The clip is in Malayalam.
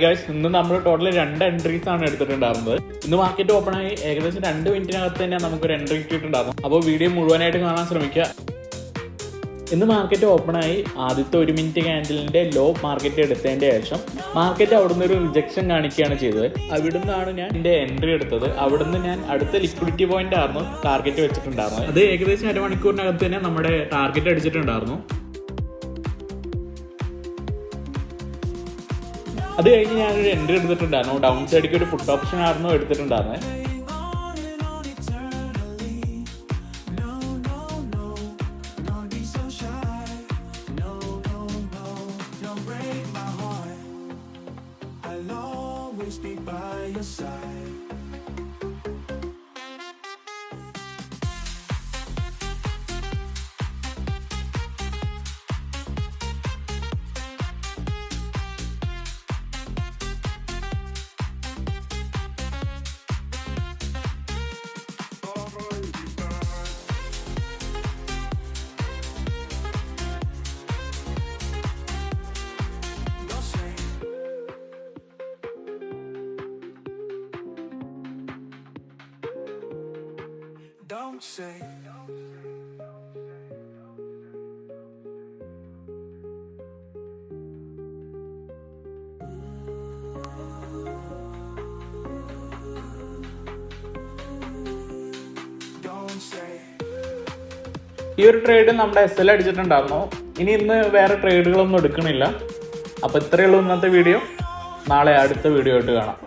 ഗൈസ്, ഇന്ന് നമ്മൾ ടോട്ടൽ 2 എൻട്രീസ് ആണ് എടുത്തിട്ടുണ്ടായിരുന്നത്. ഇന്ന് മാർക്കറ്റ് ഓപ്പൺ ആയി ഏകദേശം 2 മിനിറ്റിനകത്ത് തന്നെ നമുക്കൊരു എൻട്രി കിട്ടിയിട്ടുണ്ടായിരുന്നു. അപ്പോൾ വീഡിയോ മുഴുവനായിട്ട് കാണാൻ ശ്രമിക്കുക. ഇന്ന് മാർക്കറ്റ് ഓപ്പൺ ആയി ആദ്യത്തെ 1 മിനിറ്റ് ക്യാൻഡലിന്റെ ലോ മാർക്കറ്റ് എടുത്തതിന്റെ ശേഷം മാർക്കറ്റ് അവിടുന്ന് ഒരു റിജക്ഷൻ കാണിക്കുകയാണ് ചെയ്തത്. അവിടുന്നാണ് ഞാൻ എന്റെ എൻട്രി എടുത്തത്. അവിടുന്ന് ഞാൻ അടുത്ത ലിക്വിഡിറ്റി പോയിന്റ് ആയിരുന്നു ടാർഗറ്റ് വെച്ചിട്ടുണ്ടായിരുന്നത്. അത് ഏകദേശം അരമണിക്കൂറിനകത്ത് തന്നെ നമ്മുടെ ടാർഗറ്റ് അടിച്ചിട്ടുണ്ടായിരുന്നു. അത് കഴിഞ്ഞ് ഞാനൊരു എൻട്രി എടുത്തിട്ടുണ്ടായിരുന്നു. ഡൗൺ സൈഡിലേക്ക് ഒരു പുട്ട് ഓപ്ഷൻ ആയിരുന്നു എടുത്തിട്ടുണ്ടായിരുന്നത്. Don't say ഈ ഒരു ട്രേഡ് നമ്മുടെ SL അടിച്ചിട്ടുണ്ടായിരുന്നു. ഇന്ന് വേറെ ട്രേഡുകളൊന്നും എടുക്കണില്ല. അപ്പോൾ ഇത്രയേ ഉള്ളൂ ഇന്നത്തെ വീഡിയോ. നാളെ അടുത്ത വീഡിയോ ആയിട്ട് കാണാം.